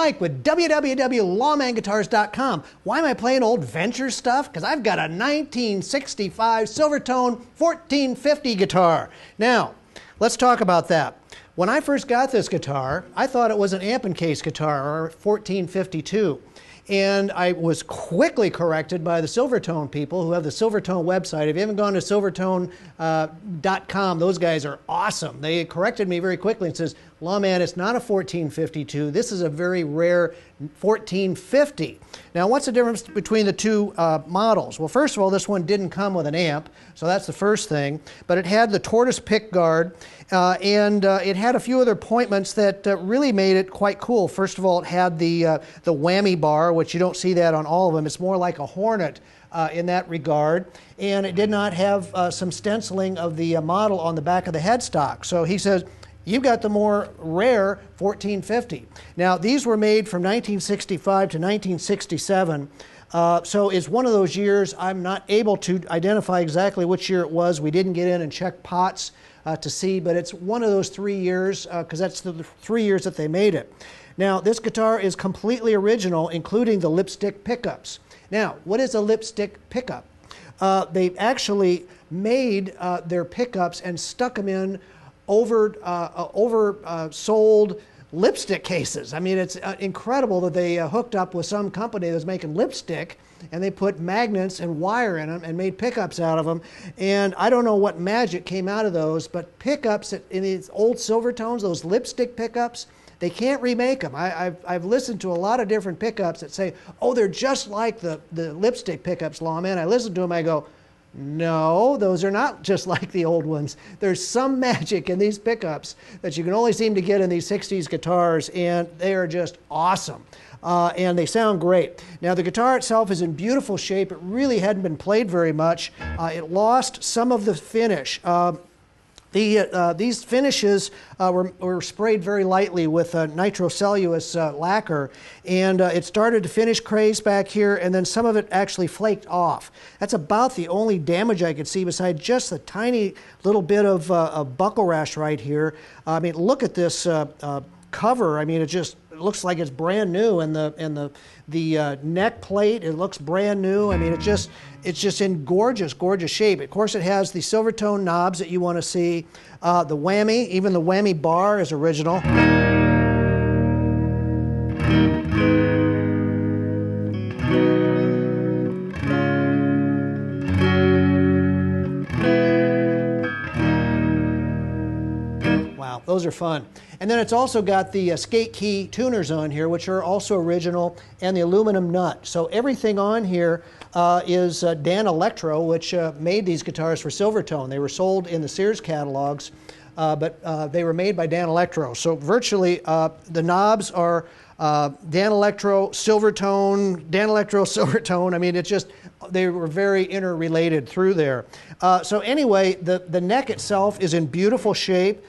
Mike with www.lawmanguitars.com. Why am I playing old Venture stuff? Because I've got a 1965 Silvertone 1450 guitar. Now, let's talk about that. When I first got this guitar, I thought it was an amp and case guitar, or 1452. And I was quickly corrected by the Silvertone people who have the Silvertone website. If you haven't gone to silvertone.com, those guys are awesome. They corrected me very quickly and says, Lawman, it's not a 1452. This is a very rare 1450. Now, what's the difference between the two models? Well, first of all, this one didn't come with an amp, so that's the first thing. But it had the tortoise pick guard, and it had a few other appointments that really made it quite cool. First of all, it had the whammy bar, which you don't see that on all of them. It's more like a Hornet in that regard. And it did not have some stenciling of the model on the back of the headstock. So he says, you've got the more rare 1450. Now, these were made from 1965 to 1967. So it's one of those years I'm not able to identify exactly which year it was. We didn't get in and check pots to see, but it's one of those 3 years because that's the 3 years that they made it. Now, this guitar is completely original, including the lipstick pickups. Now, what is a lipstick pickup? They actually made their pickups and stuck them in oversold lipstick cases. I mean, it's incredible that they hooked up with some company that was making lipstick, and they put magnets and wire in them and made pickups out of them. And I don't know what magic came out of those, but pickups in these old Silvertones, those lipstick pickups, they can't remake them. I've listened to a lot of different pickups that say, oh, they're just like the lipstick pickups, Lawman. I listen to them, I go, no, those are not just like the old ones. There's some magic in these pickups that you can only seem to get in these 60s guitars, and they are just awesome. And they sound great. Now, the guitar itself is in beautiful shape. It really hadn't been played very much. It lost some of the finish. These finishes were sprayed very lightly with nitrocellulose lacquer, and it started to finish craze back here, and then some of it actually flaked off. That's about the only damage I could see besides just a tiny little bit of buckle rash right here. I mean, look at this cover. I mean, it looks like it's brand new, and the neck plate, it looks brand new. I mean, it's just in gorgeous, gorgeous shape. Of course, it has the Silvertone knobs that you want to see. The whammy, even the whammy bar is original. Wow, those are fun. And then it's also got the skate key tuners on here, which are also original, and the aluminum nut. So everything on here is Danelectro, which made these guitars for Silvertone. They were sold in the Sears catalogs, but they were made by Danelectro. So virtually the knobs are Danelectro, Silvertone, Danelectro, Silvertone. I mean, it's just, they were very interrelated through there. So anyway, the neck itself is in beautiful shape.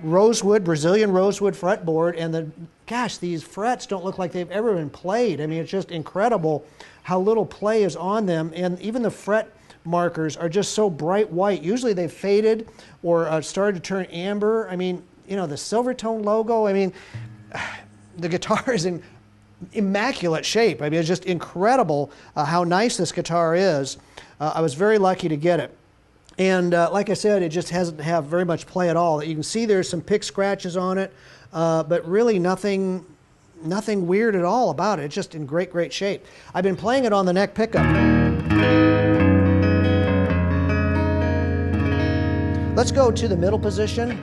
Rosewood, Brazilian rosewood fretboard, and gosh, these frets don't look like they've ever been played. I mean, it's just incredible how little play is on them, and even the fret markers are just so bright white. Usually they've faded or started to turn amber. I mean, you know, the Silvertone logo, I mean, the guitar is in immaculate shape. I mean, it's just incredible how nice this guitar is. I was very lucky to get it. And like I said, it just hasn't have very much play at all. You can see there's some pick scratches on it, but really nothing weird at all about it. It's just in great, great shape. I've been playing it on the neck pickup. Let's go to the middle position.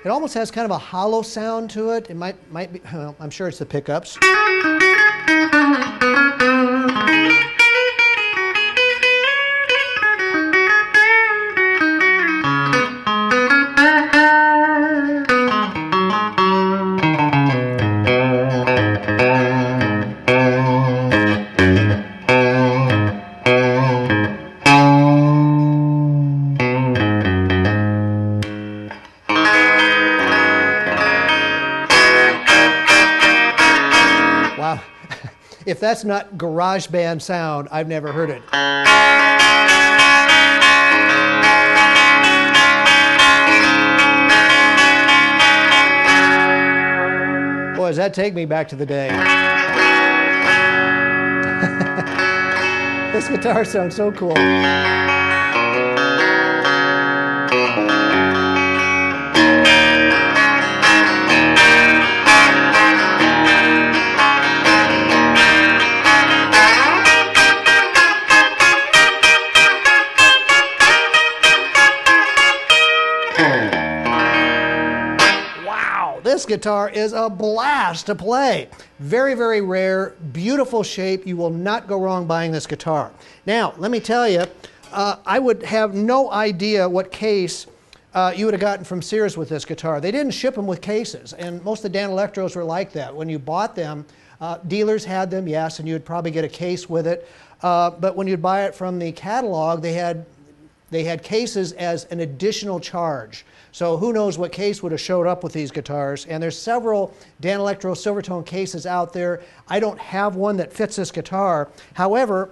It almost has kind of a hollow sound to it. It might be, well, I'm sure it's the pickups. that's not garage band sound, I've never heard it. Boy, does that take me back to the day. This guitar sounds so cool. This guitar is a blast to play. Very, very rare, beautiful shape. You will not go wrong buying this guitar. Now, let me tell you, I would have no idea what case you would have gotten from Sears with this guitar. They didn't ship them with cases, and most of the Danelectros were like that. When you bought them, dealers had them, yes, and you would probably get a case with it. But when you'd buy it from the catalog, they had cases as an additional charge. So who knows what case would have showed up with these guitars. And there's several Danelectro Silvertone cases out there. I don't have one that fits this guitar. However,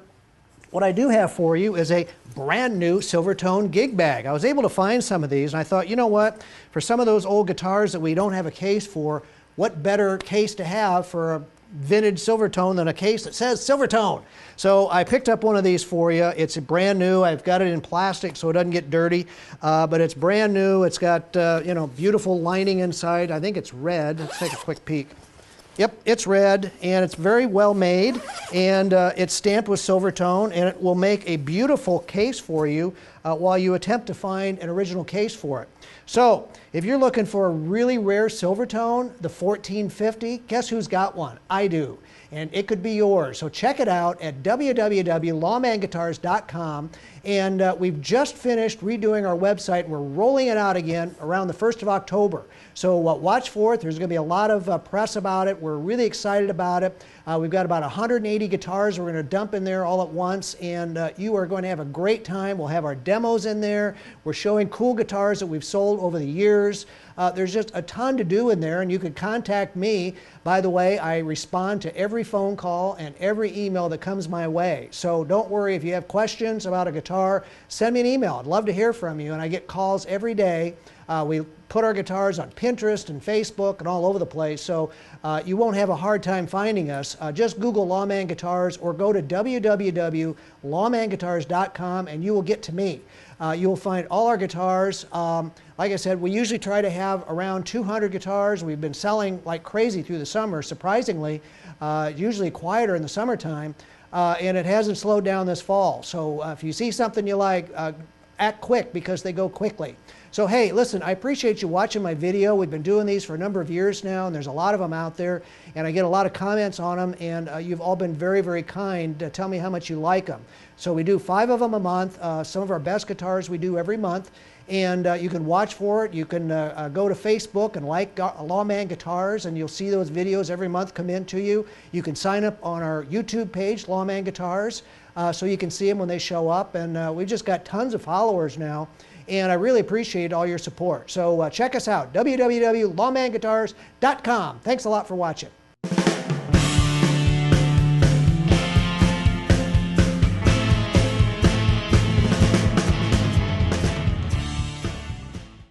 what I do have for you is a brand new Silvertone Gigbag. I was able to find some of these, and I thought, you know what? For some of those old guitars that we don't have a case for, what better case to have for a vintage Silvertone than a case that says Silvertone? So I picked up one of these for you. It's brand new. I've got it in plastic so it doesn't get dirty, but it's brand new. It's got you know, beautiful lining inside. I think it's red. Let's take a quick peek. Yep, it's red, and it's very well made, and it's stamped with Silvertone, and it will make a beautiful case for you while you attempt to find an original case for it. So, if you're looking for a really rare Silvertone, the 1450, guess who's got one? I do. And it could be yours. So check it out at www.lawmanguitars.com. And we've just finished redoing our website, and we're rolling it out again around the 1st of October. So watch for it. There's going to be a lot of press about it. We're really excited about it. We've got about 180 guitars we're going to dump in there all at once, and you are going to have a great time. We'll have our demos in there. We're showing cool guitars that we've sold over the years. There's just a ton to do in there, and you can contact me. By the way, I respond to every phone call and every email that comes my way. So don't worry if you have questions about a guitar, send me an email. I'd love to hear from you, and I get calls every day. We put our guitars on Pinterest and Facebook and all over the place, so you won't have a hard time finding us. Just Google Lawman Guitars or go to www.lawmanguitars.com and you will get to me. You will find all our guitars. Like I said, we usually try to have around 200 guitars. We've been selling like crazy through the summer, surprisingly, usually quieter in the summertime, and it hasn't slowed down this fall. So if you see something you like, act quick because they go quickly. So hey, listen, I appreciate you watching my video. We've been doing these for a number of years now, and there's a lot of them out there, and I get a lot of comments on them, and you've all been very, very kind to tell me how much you like them. So we do 5 of them a month. Some of our best guitars we do every month, and you can watch for it. You can go to Facebook and like Lawman Guitars, and you'll see those videos every month come in to you. You can sign up on our YouTube page, Lawman Guitars, so you can see them when they show up, and we've just got tons of followers now. And I really appreciate all your support. So check us out, www.lawmanguitars.com. Thanks a lot for watching.